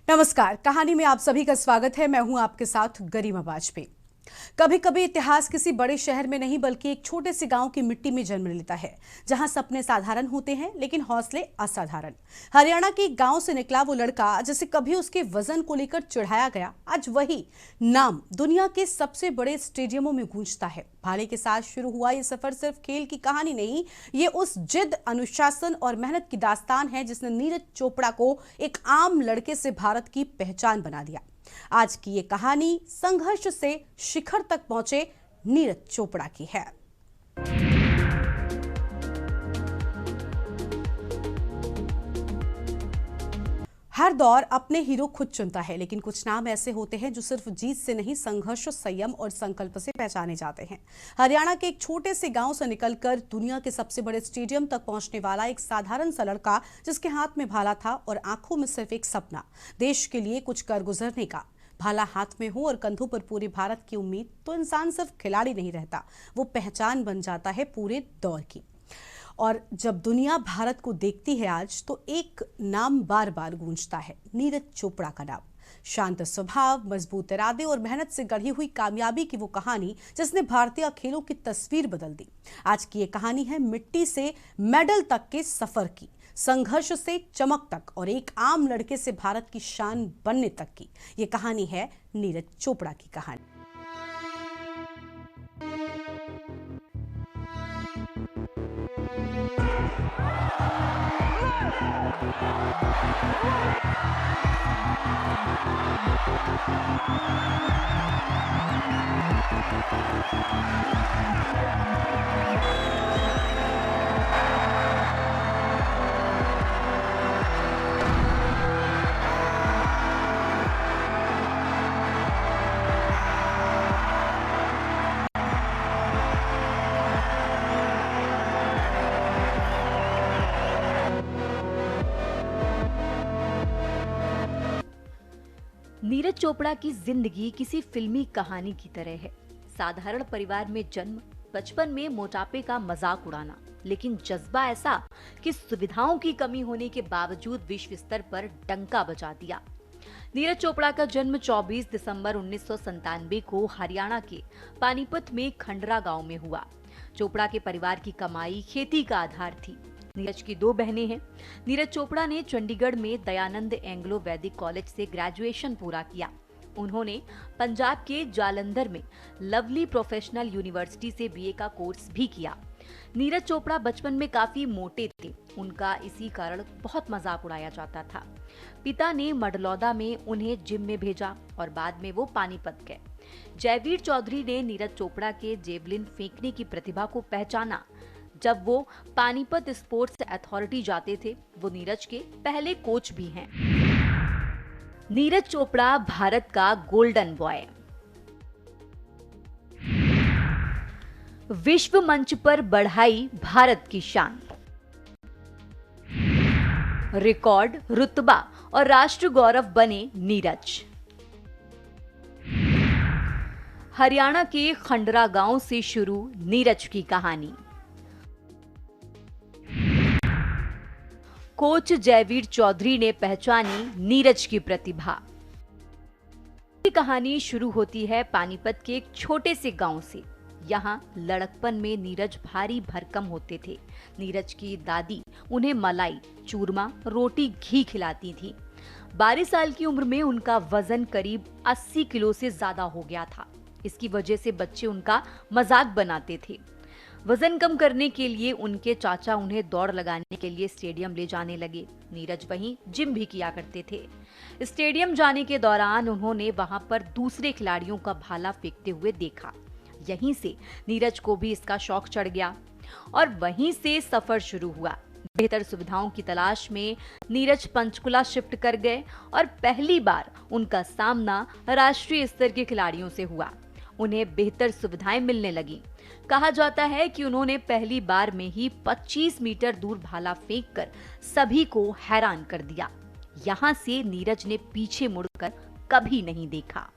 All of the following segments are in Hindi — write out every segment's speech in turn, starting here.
नमस्कार। कहानी में आप सभी का स्वागत है। मैं हूं आपके साथ गरिमा वाजपेयी। कभी कभी इतिहास किसी बड़े शहर में नहीं बल्कि एक छोटे से गांव की मिट्टी में जन्म लेता है, जहां सपने साधारण होते हैं लेकिन हौसले असाधारण। हरियाणा के एक गांव से निकला वो लड़का जिसे कभी उसके वजन को लेकर चिढ़ाया गया, आज वही नाम दुनिया के सबसे बड़े स्टेडियमों में गूंजता है। भाले के साथ शुरू हुआ ये सफर सिर्फ खेल की कहानी नहीं, ये उस जिद, अनुशासन और मेहनत की दास्तान है जिसने नीरज चोपड़ा को एक आम लड़के से भारत की पहचान बना दिया। आज की ये कहानी संघर्ष से शिखर तक पहुंचे नीरज चोपड़ा की है। हर दौर अपने हीरो खुद चुनता है, लेकिन कुछ नाम ऐसे होते हैं जो सिर्फ जीत से नहीं, संघर्ष, संयम और संकल्प से पहचाने जाते हैं। हरियाणा के एक छोटे से गांव से निकलकर दुनिया के सबसे बड़े स्टेडियम तक पहुंचने वाला एक साधारण सा लड़का, जिसके हाथ में भाला था और आंखों में सिर्फ एक सपना, देश के लिए कुछ कर गुजरने का। भाला हाथ में हो और कंधों पर पूरे भारत की उम्मीद, तो इंसान सिर्फ खिलाड़ी नहीं रहता, वो पहचान बन जाता है पूरे दौर की। और जब दुनिया भारत को देखती है आज, तो एक नाम बार बार गूंजता है, नीरज चोपड़ा का नाम। शांत स्वभाव, मजबूत इरादे और मेहनत से गढ़ी हुई कामयाबी की वो कहानी जिसने भारतीय खेलों की तस्वीर बदल दी। आज की ये कहानी है मिट्टी से मेडल तक के सफर की, संघर्ष से चमक तक और एक आम लड़के से भारत की शान बनने तक की। ये कहानी है नीरज चोपड़ा की कहानी। नीरज चोपड़ा की जिंदगी किसी फिल्मी कहानी की तरह है। साधारण परिवार में जन्म, बचपन में मोटापे का मजाक उड़ाना, लेकिन जज्बा ऐसा कि सुविधाओं की कमी होने के बावजूद विश्व स्तर पर डंका बजा दिया। नीरज चोपड़ा का जन्म 24 दिसंबर 1997 को हरियाणा के पानीपत में खंडरा गांव में हुआ। चोपड़ा के परिवार की कमाई खेती का आधार थी। नीरज की 2 बहनें हैं। नीरज चोपड़ा ने चंडीगढ़ में दयानंद एंग्लो वैदिक कॉलेज से ग्रेजुएशन पूरा किया। उन्होंने पंजाब के जालंधर में लवली प्रोफेशनल यूनिवर्सिटी से बीए का कोर्स भी किया। नीरज चोपड़ा बचपन में काफी मोटे थे, उनका इसी कारण बहुत मजाक उड़ाया जाता था। पिता ने मडलौदा में उन्हें जिम में भेजा और बाद में वो पानीपत गए। जयवीर चौधरी ने नीरज चोपड़ा के जेवलिन फेंकने की प्रतिभा को पहचाना। जब वो पानीपत स्पोर्ट्स अथॉरिटी जाते थे, वो नीरज के पहले कोच भी हैं। नीरज चोपड़ा भारत का गोल्डन बॉय। विश्व मंच पर बढ़ाई भारत की शान। रिकॉर्ड, रुतबा और राष्ट्र गौरव बने नीरज। हरियाणा के खंडरा गांव से शुरू नीरज की कहानी। कोच जयवीर चौधरी ने पहचानी नीरज की प्रतिभा। ये कहानी शुरू होती है पानीपत के एक छोटे से गांव से। यहाँ लड़कपन में नीरज भारी भरकम होते थे। नीरज की दादी उन्हें मलाई, चूरमा, रोटी, घी खिलाती थी। 12 साल की उम्र में उनका वजन करीब 80 किलो से ज्यादा हो गया था। इसकी वजह से बच्चे उनका मजाक बनाते थे। वजन कम करने के लिए उनके चाचा उन्हें दौड़ लगाने के लिए स्टेडियम ले जाने लगे। नीरज वहीं जिम भी किया करते थे। स्टेडियम जाने के दौरान उन्होंने वहां पर दूसरे खिलाड़ियों का भाला फेंकते हुए देखा। यहीं से नीरज को भी इसका शौक चढ़ गया और वहीं से सफर शुरू हुआ। बेहतर सुविधाओं की तलाश में नीरज पंचकुला शिफ्ट कर गए और पहली बार उनका सामना राष्ट्रीय स्तर के खिलाड़ियों से हुआ। उन्हें बेहतर सुविधाएं मिलने लगी। कहा जाता है कि उन्होंने पहली बार में ही 25 मीटर दूर भाला फेंककर सभी को हैरान कर दिया। यहां से नीरज ने पीछे मुड़कर कभी नहीं देखा।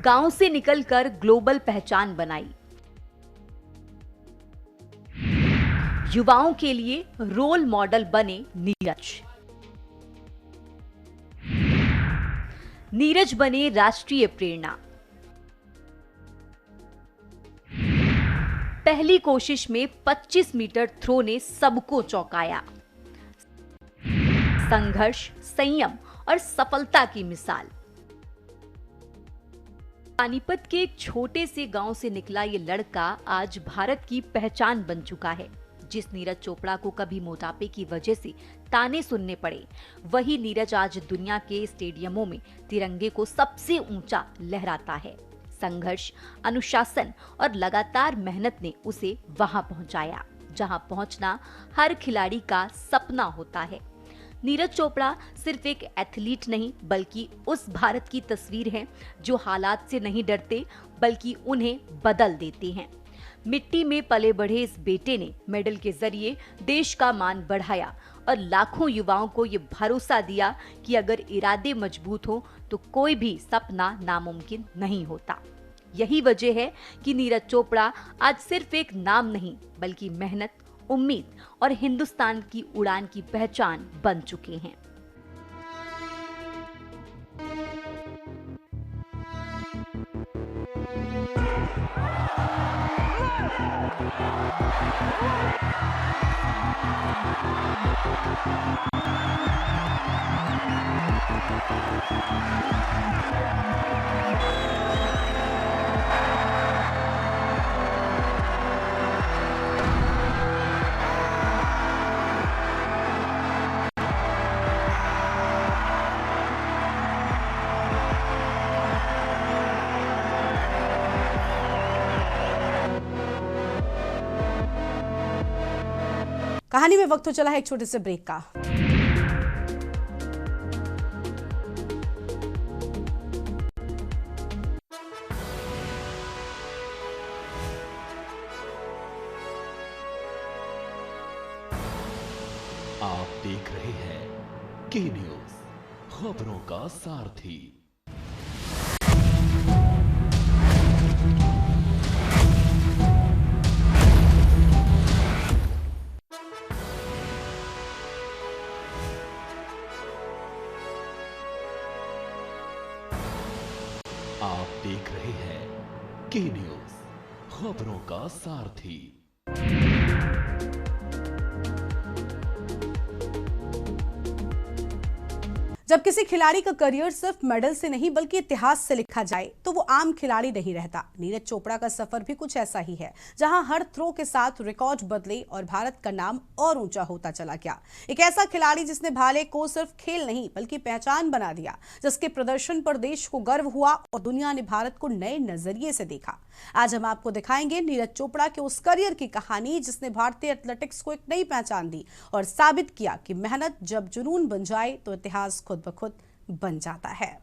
गांव से निकलकर ग्लोबल पहचान बनाई। युवाओं के लिए रोल मॉडल बने नीरज। नीरज बने राष्ट्रीय प्रेरणा। पहली कोशिश में 25 मीटर थ्रो ने सबको चौंकाया। संघर्ष, संयम और सफलता की मिसाल। पानीपत के एक छोटे से गांव से निकला ये लड़का आज भारत की पहचान बन चुका है। जिस नीरज चोपड़ा को कभी मोटापे की वजह से ताने सुनने पड़े, वही नीरज आज दुनिया के स्टेडियमों में तिरंगे को सबसे ऊंचा लहराता है। संघर्ष, अनुशासन और लगातार मेहनत ने उसे वहां पहुंचाया जहां पहुंचना हर खिलाड़ी का सपना होता है। नीरज चोपड़ा सिर्फ एक एथलीट नहीं, बल्कि उस भारत की तस्वीर है जो हालात से नहीं डरते बल्कि उन्हें बदल देते हैं। मिट्टी में पले बढ़े इस बेटे ने मेडल के जरिए देश का मान बढ़ाया और लाखों युवाओं को ये भरोसा दिया कि अगर इरादे मजबूत हो तो कोई भी सपना नामुमकिन नहीं होता। यही वजह है कि नीरज चोपड़ा आज सिर्फ एक नाम नहीं, बल्कि मेहनत, उम्मीद और हिंदुस्तान की उड़ान की पहचान बन चुके हैं। कहानी में वक्त हो चला है एक छोटे से ब्रेक का। आप देख रहे हैं के न्यूज, खबरों का सारथी। आप देख रहे हैं के न्यूज, खबरों का सारथी। जब किसी खिलाड़ी का करियर सिर्फ मेडल से नहीं बल्कि इतिहास से लिखा जाए तो वो आम खिलाड़ी नहीं रहता। नीरज चोपड़ा का सफर भी कुछ ऐसा ही है, जहां हर थ्रो के साथ रिकॉर्ड बदले और भारत का नाम और ऊंचा होता चला गया। एक ऐसा खिलाड़ी जिसने भाले को सिर्फ खेल नहीं बल्कि पहचान बना दिया, जिसके प्रदर्शन पर देश को गर्व हुआ और दुनिया ने भारत को नए नजरिए से देखा। आज हम आपको दिखाएंगे नीरज चोपड़ा के उस करियर की कहानी जिसने भारतीय एथलेटिक्स को एक नई पहचान दी और साबित किया कि मेहनत जब जुनून बन जाए तो इतिहास खुद ब खुद बन जाता है।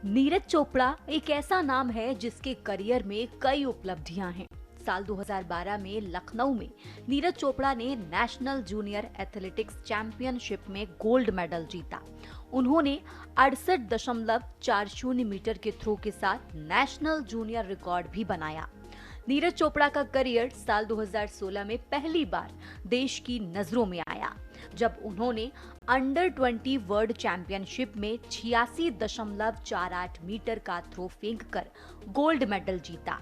नीरज चोपड़ा एक ऐसा नाम है जिसके करियर में कई उपलब्धियां हैं। साल 2012 में लखनऊ में नीरज चोपड़ा ने नेशनल जूनियर एथलेटिक्स चैंपियनशिप में गोल्ड मेडल जीता। उन्होंने 68.40 मीटर के थ्रो के साथ नेशनल जूनियर रिकॉर्ड भी बनाया। नीरज चोपड़ा का करियर साल 2016 में पहली बार देश की नजरों में आया, जब उन्होंने अंडर 20 वर्ल्ड चैंपियनशिप में 86.48 मीटर का थ्रो फेंककर गोल्ड मेडल जीता।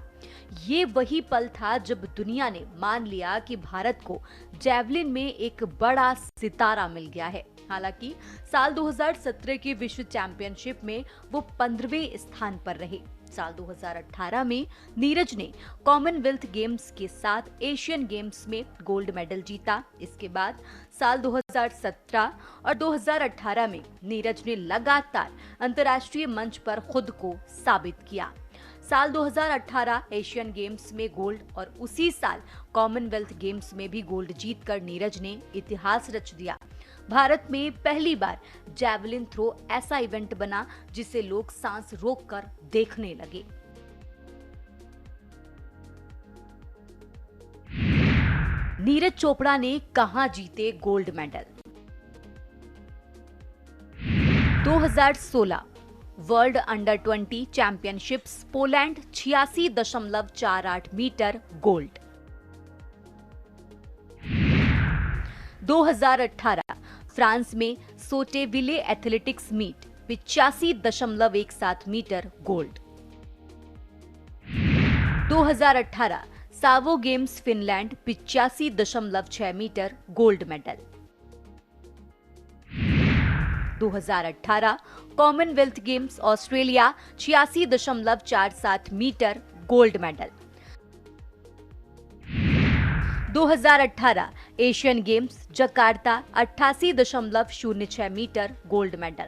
ये वही पल था जब दुनिया ने मान लिया कि भारत को जैवलिन में एक बड़ा सितारा मिल गया है। हालांकि साल 2017 के विश्व चैंपियनशिप में वो 15वें स्थान पर रहे। साल 2018 में नीरज ने कॉमनवेल्थ गेम्स के साथ एशियन गेम्स में गोल्ड मेडल जीता। इसके बाद साल 2017 और 2018 में नीरज ने लगातार अंतर्राष्ट्रीय मंच पर खुद को साबित किया। साल 2018 एशियन गेम्स में गोल्ड और उसी साल कॉमनवेल्थ गेम्स में भी गोल्ड जीतकर नीरज ने इतिहास रच दिया। भारत में पहली बार जैवलिन थ्रो ऐसा इवेंट बना जिसे लोग सांस रोककर देखने लगे। नीरज चोपड़ा ने कहां जीते gold medal? 2016 world under 20 championships Poland 86.48 metre gold. 2018 France में Sotteville athletics meet 85.17 metre gold. 2018 Savo games Finland 85.6 metre gold medal. 2018 Commonwealth Games Australia 86.47 metre gold medal. 2018 Asian Games Jakarta 88.06 metre gold medal.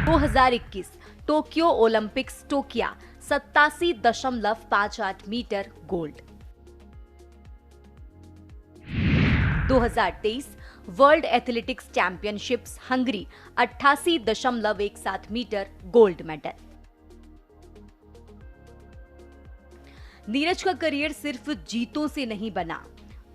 2021 Tokyo Olympics Tokyo 87.58 metre gold. 2023 world athletics championships Hungary 88.17 metre gold medal. Neeraj का करियर सिर्फ जीतों से नहीं बना।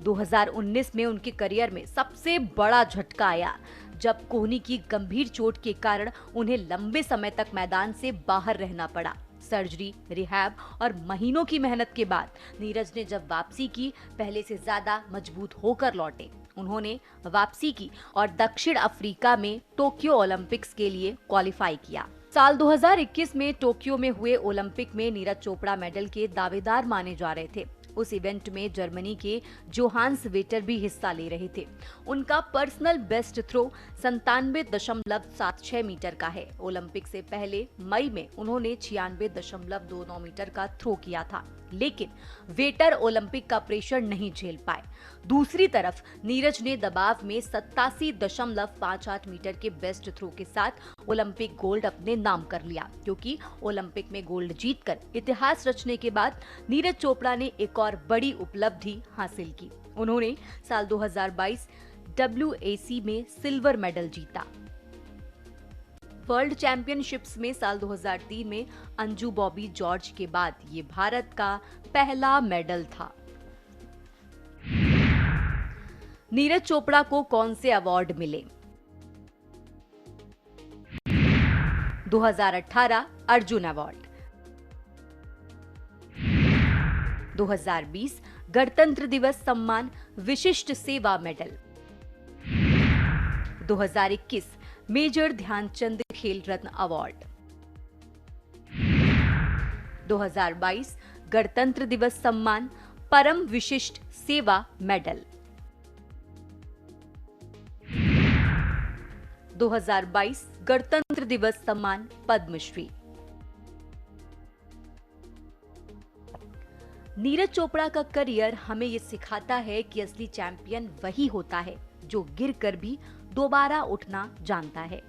2019 में उनके करियर में सबसे बड़ा झटका आया जब कोहनी की गंभीर चोट के कारण उन्हें लंबे समय तक मैदान से बाहर रहना पड़ा। सर्जरी, रिहैब और महीनों की मेहनत के बाद नीरज ने जब वापसी की, पहले से ज्यादा मजबूत होकर लौटे। उन्होंने वापसी की और दक्षिण अफ्रीका में टोक्यो ओलंपिक्स के लिए क्वालिफाई किया। साल 2021 में टोक्यो में हुए ओलंपिक में नीरज चोपड़ा मेडल के दावेदार माने जा रहे थे। उस इवेंट में जर्मनी के जोहान्स वेटर भी हिस्सा ले रहे थे। उनका पर्सनल बेस्ट थ्रो 97.76 मीटर का है। ओलंपिक से पहले मई में उन्होंने 96.29 मीटर का थ्रो किया था, लेकिन वेटर ओलंपिक का प्रेशर नहीं झेल पाए। दूसरी तरफ नीरज ने दबाव में 87.58 मीटर के बेस्ट थ्रो के साथ ओलंपिक गोल्ड अपने नाम कर लिया, क्योंकि ओलंपिक में गोल्ड जीतकर इतिहास रचने के बाद नीरज चोपड़ा ने एक और बड़ी उपलब्धि हासिल की। उन्होंने साल 2022 WAC में सिल्वर मेडल जीता। वर्ल्ड चैंपियनशिप्स में साल 2003 में अंजू बॉबी जॉर्ज के बाद ये भारत का पहला मेडल था। नीरज चोपड़ा को कौन से अवार्ड मिले? 2018 अर्जुन अवार्ड, 2020 गणतंत्र दिवस सम्मान विशिष्ट सेवा मेडल, 2021 मेजर ध्यानचंद खेल रत्न अवार्ड, 2022 गणतंत्र दिवस सम्मान परम विशिष्ट सेवा मेडल, 2022 गणतंत्र दिवस सम्मान पद्मश्री। नीरज चोपड़ा का करियर हमें ये सिखाता है कि असली चैंपियन वही होता है जो गिरकर भी दोबारा उठना जानता है।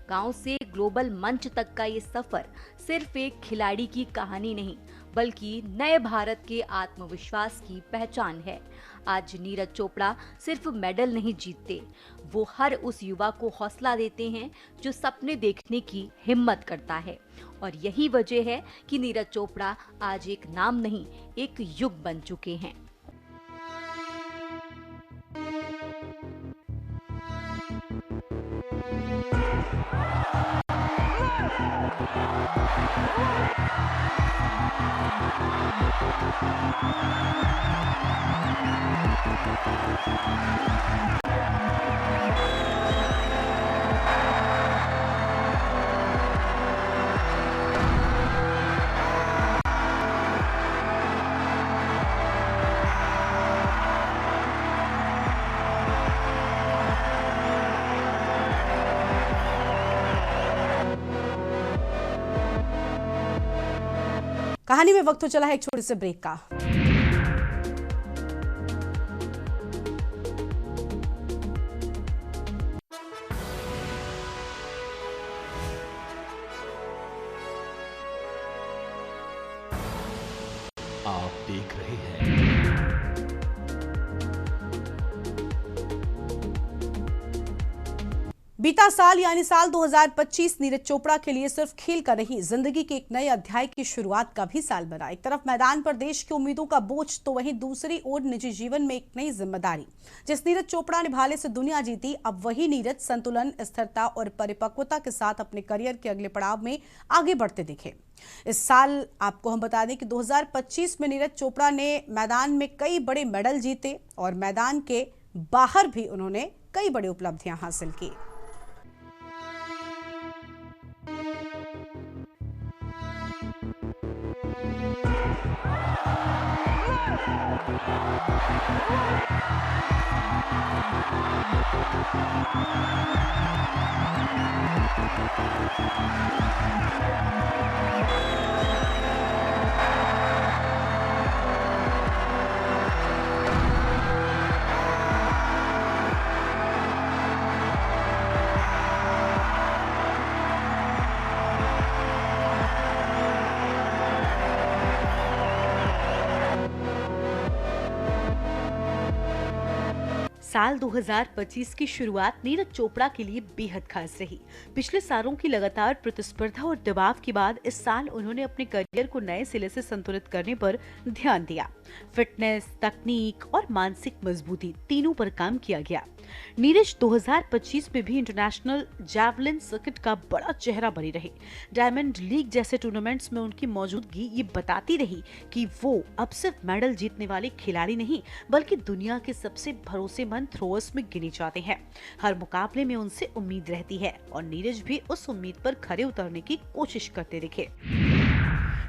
गांव से ग्लोबल मंच तक का ये सफर सिर्फ एक खिलाड़ी की कहानी नहीं, बल्कि नए भारत के आत्मविश्वास की पहचान है। आज नीरज चोपड़ा सिर्फ मेडल नहीं जीतते, वो हर उस युवा को हौसला देते हैं जो सपने देखने की हिम्मत करता है। और यही वजह है कि नीरज चोपड़ा आज एक नाम नहीं, एक युग बन चुके हैं। कहानी में वक्त हो चला है एक छोटे से ब्रेक का। आप देख रहे हैं बीता साल यानी साल 2025 नीरज चोपड़ा के लिए सिर्फ खेल का नहीं, जिंदगी के एक नए अध्याय की शुरुआत का भी साल बना। एक तरफ मैदान पर देश की उम्मीदों का बोझ, तो वहीं दूसरी ओर निजी जीवन में एक नई जिम्मेदारी। जिस नीरज चोपड़ा ने भाले से दुनिया जीती, अब वही नीरज संतुलन, स्थिरता और परिपक्वता के साथ अपने करियर के अगले पड़ाव में आगे बढ़ते दिखे। इस साल आपको हम बता दें कि 2025 में नीरज चोपड़ा ने मैदान में कई बड़े मेडल जीते और मैदान के बाहर भी उन्होंने कई बड़ी उपलब्धियां हासिल की। साल 2025 की शुरुआत नीरज चोपड़ा के लिए बेहद खास रही। पिछले सालों की लगातार प्रतिस्पर्धा और दबाव के बाद इस साल उन्होंने अपने करियर को नए सिरे से संतुलित करने पर ध्यान दिया। फिटनेस, तकनीक और मानसिक मजबूती तीनों पर काम किया गया। नीरज 2025 में भी इंटरनेशनल जैवलिन सर्किट का बड़ा चेहरा बनी रही। डायमंड लीग जैसे टूर्नामेंट्स में उनकी मौजूदगी ये बताती रही कि वो अब सिर्फ मेडल जीतने वाले खिलाड़ी नहीं, बल्कि दुनिया के सबसे भरोसेमंद थ्रोअर्स में गिने जाते हैं। हर मुकाबले में उनसे उम्मीद रहती है और नीरज भी उस उम्मीद पर खरे उतरने की कोशिश करते दिखे।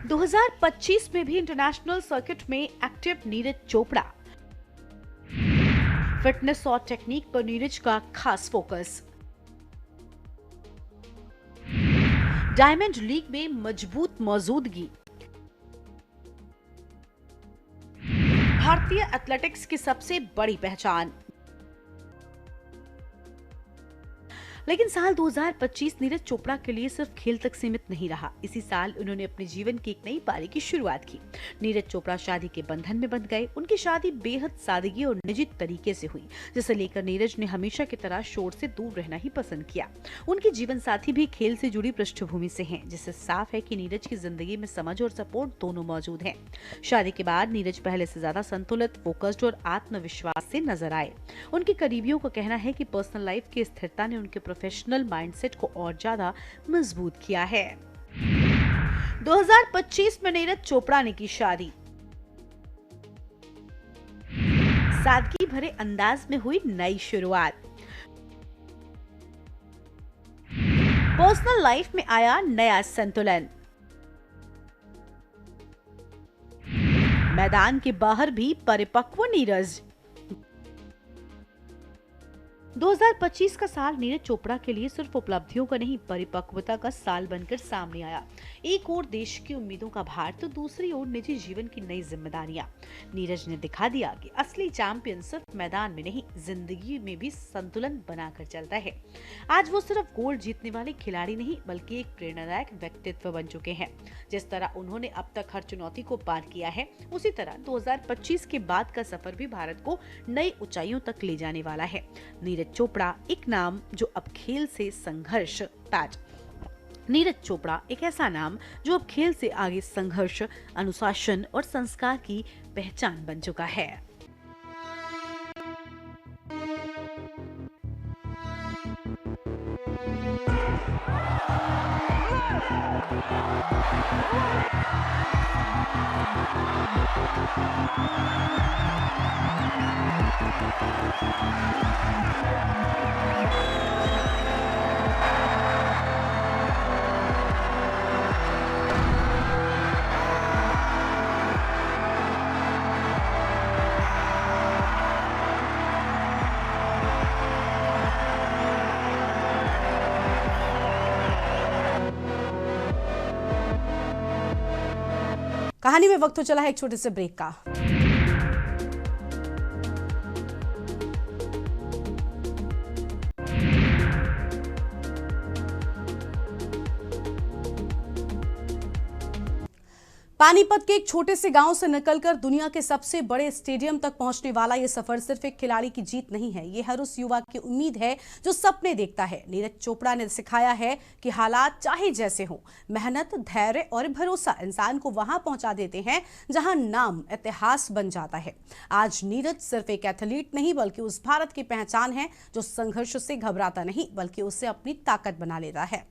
2025 में भी इंटरनेशनल सर्किट में एक्टिव नीरज चोपड़ा। फिटनेस और टेक्निक पर नीरज का खास फोकस। डायमंड लीग में मजबूत मौजूदगी। भारतीय एथलेटिक्स की सबसे बड़ी पहचान। लेकिन साल 2025 नीरज चोपड़ा के लिए सिर्फ खेल तक सीमित नहीं रहा। इसी साल उन्होंने अपने जीवन की एक नई पारी की शुरुआत की। नीरज चोपड़ा शादी के बंधन में बंध गए। उनकी शादी बेहद सादगी और निजी तरीके से हुई, जिसे लेकर नीरज ने हमेशा की तरह शोर से दूर रहना ही पसंद किया। उनके जीवन साथी भी खेल से जुड़ी पृष्ठभूमि से हैं, जिससे साफ है कि नीरज की जिंदगी में समझ और सपोर्ट दोनों मौजूद हैं। शादी के बाद नीरज पहले से ज्यादा संतुलित, फोकस्ड और आत्मविश्वास से नजर आए। उनके करीबियों का कहना है कि पर्सनल लाइफ की स्थिरता ने उनके प्रोफेशनल माइंडसेट को और ज्यादा मजबूत किया है। 2025 में नीरज चोपड़ा ने की शादी। सादगी भरे अंदाज में हुई नई शुरुआत। पर्सनल लाइफ में आया नया संतुलन। मैदान के बाहर भी परिपक्व नीरज। 2025 का साल नीरज चोपड़ा के लिए सिर्फ उपलब्धियों का नहीं, परिपक्वता का साल बनकर सामने आया। एक ओर देश की उम्मीदों का भार, तो दूसरी ओर निजी जीवन की नई जिम्मेदारियां। नीरज ने दिखा दिया कि असली चैंपियन सिर्फ मैदान में नहीं, जिंदगी में भी संतुलन बनाकर चलता है। आज वो सिर्फ गोल्ड जीतने वाले खिलाड़ी नहीं, बल्कि एक प्रेरणादायक व्यक्तित्व बन चुके हैं। जिस तरह उन्होंने अब तक हर चुनौती को पार किया है, उसी तरह 2025 के बाद का सफर भी भारत को नई ऊंचाइयों तक ले जाने वाला है। नीरज चोपड़ा एक नाम जो अब खेल से संघर्ष ताज। नीरज चोपड़ा एक ऐसा नाम जो अब खेल से आगे संघर्ष, अनुशासन और संस्कार की पहचान बन चुका है। कहानी में वक्त हो चला है एक छोटे से ब्रेक का। पानीपत के एक छोटे से गांव से निकलकर दुनिया के सबसे बड़े स्टेडियम तक पहुंचने वाला ये सफर सिर्फ एक खिलाड़ी की जीत नहीं है, ये हर उस युवा की उम्मीद है जो सपने देखता है। नीरज चोपड़ा ने सिखाया है कि हालात चाहे जैसे हों, मेहनत, धैर्य और भरोसा इंसान को वहां पहुंचा देते हैं जहां नाम इतिहास बन जाता है। आज नीरज सिर्फ एक एथलीट नहीं बल्कि उस भारत की पहचान है जो संघर्ष से घबराता नहीं बल्कि उसे अपनी ताकत बना लेता है।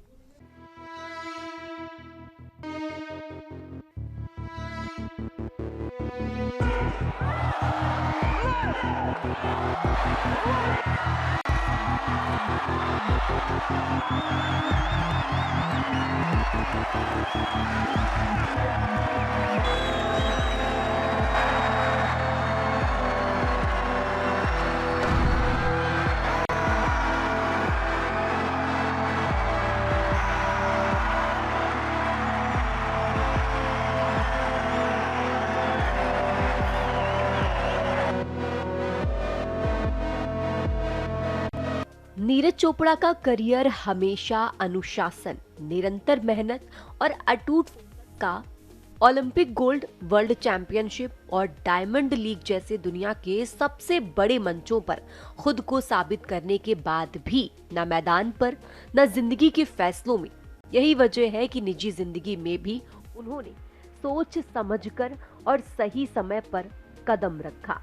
नीरज चोपड़ा का करियर हमेशा अनुशासन, निरंतर मेहनत और अटूट का ओलंपिक गोल्ड, वर्ल्ड चैंपियनशिप और डायमंड लीग जैसे दुनिया के सबसे बड़े मंचों पर खुद को साबित करने के बाद भी न मैदान पर न जिंदगी के फैसलों में। यही वजह है कि निजी जिंदगी में भी उन्होंने सोच समझकर और सही समय पर कदम रखा।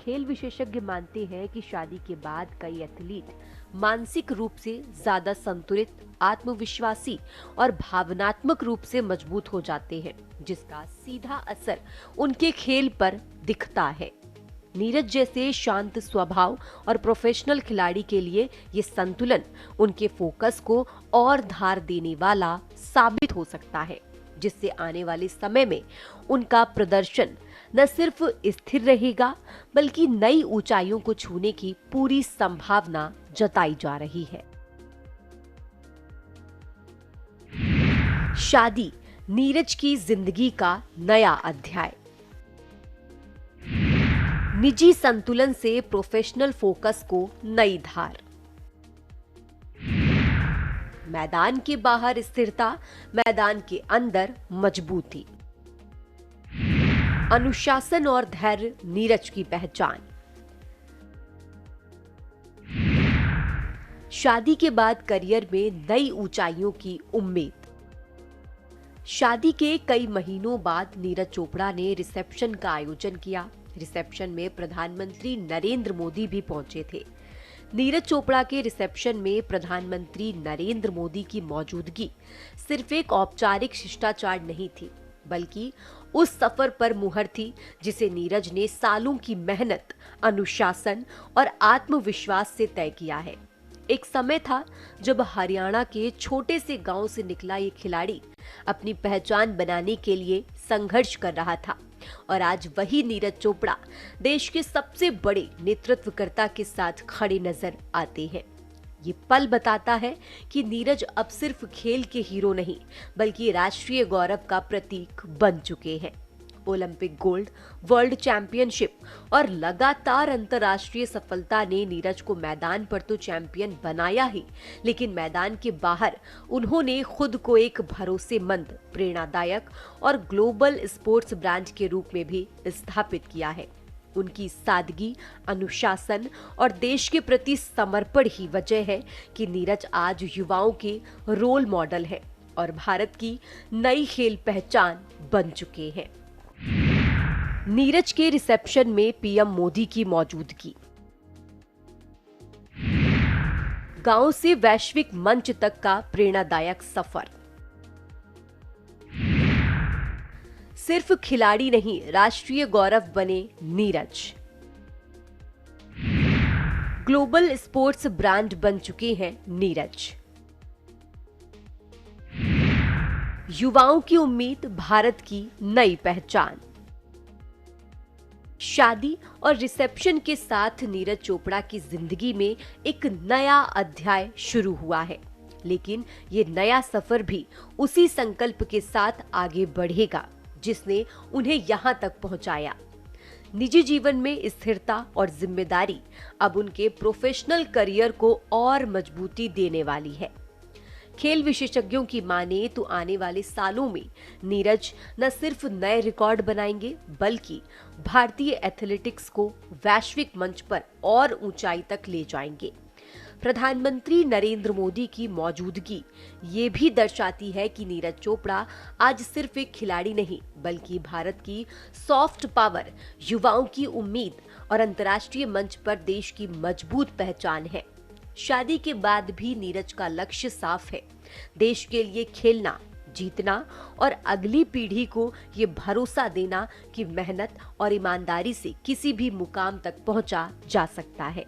खेल विशेषज्ञ मानते हैं कि शादी के बाद कई एथलीट मानसिक रूप से ज्यादा संतुलित, आत्मविश्वासी और भावनात्मक रूप से मजबूत हो जाते हैं, जिसका सीधा असर उनके खेल पर दिखता है। नीरज जैसे शांत स्वभाव और प्रोफेशनल खिलाड़ी के लिए ये संतुलन उनके फोकस को और धार देने वाला साबित हो सकता है, जिससे आने वाले समय में उनका प्रदर्शन न सिर्फ स्थिर रहेगा बल्कि नई ऊंचाइयों को छूने की पूरी संभावना जताई जा रही है। शादी, नीरज की जिंदगी का नया अध्याय। निजी संतुलन से प्रोफेशनल फोकस को नई धार। मैदान के बाहर स्थिरता, मैदान के अंदर मजबूती। अनुशासन और धैर्य नीरज की पहचान। शादी के बाद करियर में नई ऊंचाइयों की उम्मीद। शादी के कई महीनों बाद नीरज चोपड़ा ने रिसेप्शन का आयोजन किया। रिसेप्शन में प्रधानमंत्री नरेंद्र मोदी भी पहुंचे थे। नीरज चोपड़ा के रिसेप्शन में प्रधानमंत्री नरेंद्र मोदी की मौजूदगी सिर्फ एक औपचारिक शिष्टाचार नहीं थी, बल्कि उस सफर पर मुहर थी जिसे नीरज ने सालों की मेहनत, अनुशासन और आत्मविश्वास से तय किया है। एक समय था जब हरियाणा के छोटे से गांव से निकला ये खिलाड़ी अपनी पहचान बनाने के लिए संघर्ष कर रहा था, और आज वही नीरज चोपड़ा देश के सबसे बड़े नेतृत्वकर्ता के साथ खड़े नजर आते हैं। ये पल बताता है कि नीरज अब सिर्फ खेल के हीरो नहीं बल्कि राष्ट्रीय गौरव का प्रतीक बन चुके हैं। ओलंपिक गोल्ड, वर्ल्ड चैंपियनशिप और लगातार अंतर्राष्ट्रीय सफलता ने नीरज को मैदान पर तो चैंपियन बनाया ही, लेकिन मैदान के बाहर उन्होंने खुद को एक भरोसेमंद, प्रेरणादायक और ग्लोबल स्पोर्ट्स ब्रांड के रूप में भी स्थापित किया है। उनकी सादगी, अनुशासन और देश के प्रति समर्पण ही वजह है कि नीरज आज युवाओं के रोल मॉडल है और भारत की नई खेल पहचान बन चुके हैं। नीरज के रिसेप्शन में पीएम मोदी की मौजूदगी। गांव से वैश्विक मंच तक का प्रेरणादायक सफर। सिर्फ खिलाड़ी नहीं, राष्ट्रीय गौरव बने नीरज। ग्लोबल स्पोर्ट्स ब्रांड बन चुके हैं नीरज। युवाओं की उम्मीद, भारत की नई पहचान। शादी और रिसेप्शन के साथ नीरज चोपड़ा की जिंदगी में एक नया अध्याय शुरू हुआ है, लेकिन ये नया सफर भी उसी संकल्प के साथ आगे बढ़ेगा जिसने उन्हें यहां तक पहुंचाया। निजी जीवन में स्थिरता और जिम्मेदारी अब उनके प्रोफेशनल करियर को और मजबूती देने वाली है। खेल विशेषज्ञों की माने तो आने वाले सालों में नीरज न सिर्फ नए रिकॉर्ड बनाएंगे बल्कि भारतीय एथलेटिक्स को वैश्विक मंच पर और ऊंचाई तक ले जाएंगे। प्रधानमंत्री नरेंद्र मोदी की मौजूदगी ये भी दर्शाती है कि नीरज चोपड़ा आज सिर्फ एक खिलाड़ी नहीं बल्कि भारत की सॉफ्ट पावर, युवाओं की उम्मीद और अंतर्राष्ट्रीय मंच पर देश की मजबूत पहचान है। शादी के बाद भी नीरज का लक्ष्य साफ है, देश के लिए खेलना, जीतना और अगली पीढ़ी को ये भरोसा देना कि मेहनत और ईमानदारी से किसी भी मुकाम तक पहुंचा जा सकता है।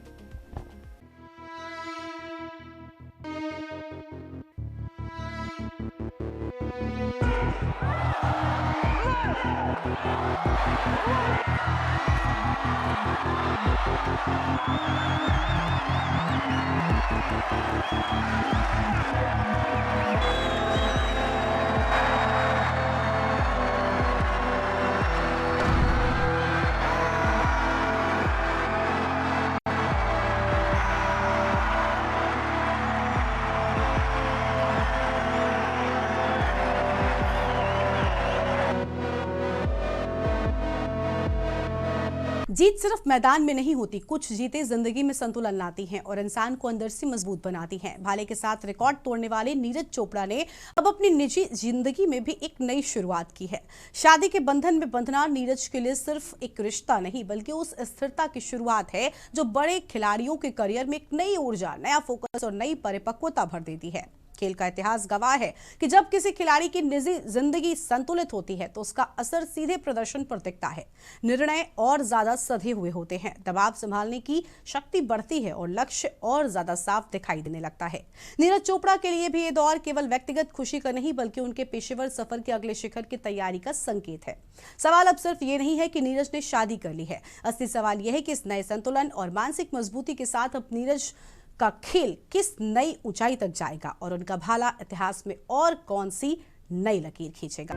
जीत सिर्फ मैदान में नहीं होती, कुछ जीतें जिंदगी में संतुलन लाती हैं और इंसान को अंदर से मजबूत बनाती हैं। भाले के साथ रिकॉर्ड तोड़ने वाले नीरज चोपड़ा ने अब अपनी निजी जिंदगी में भी एक नई शुरुआत की है। शादी के बंधन में बंधना नीरज के लिए सिर्फ एक रिश्ता नहीं बल्कि उस स्थिरता की शुरुआत है जो बड़े खिलाड़ियों के करियर में एक नई ऊर्जा, नया फोकस और नई परिपक्वता भर देती है। खेल का इतिहास गवाह है कि जब किसी खिलाड़ी की निजी जिंदगी संतुलित होती है तो उसका असर सीधे प्रदर्शन पर दिखता है। निर्णय और ज्यादा सधे हुए होते हैं, दबाव संभालने की शक्ति बढ़ती है और लक्ष्य और ज्यादा साफ दिखाई देने लगता है। नीरज चोपड़ा के लिए भी ये दौर केवल व्यक्तिगत खुशी का नहीं बल्कि उनके पेशेवर सफर के अगले शिखर की तैयारी का संकेत है। सवाल अब सिर्फ ये नहीं है कि नीरज ने शादी कर ली है, असली सवाल यह है कि इस नए संतुलन और मानसिक मजबूती के साथ अब नीरज का खेल किस नई ऊंचाई तक जाएगा और उनका भाला इतिहास में और कौन सी नई लकीर खींचेगा।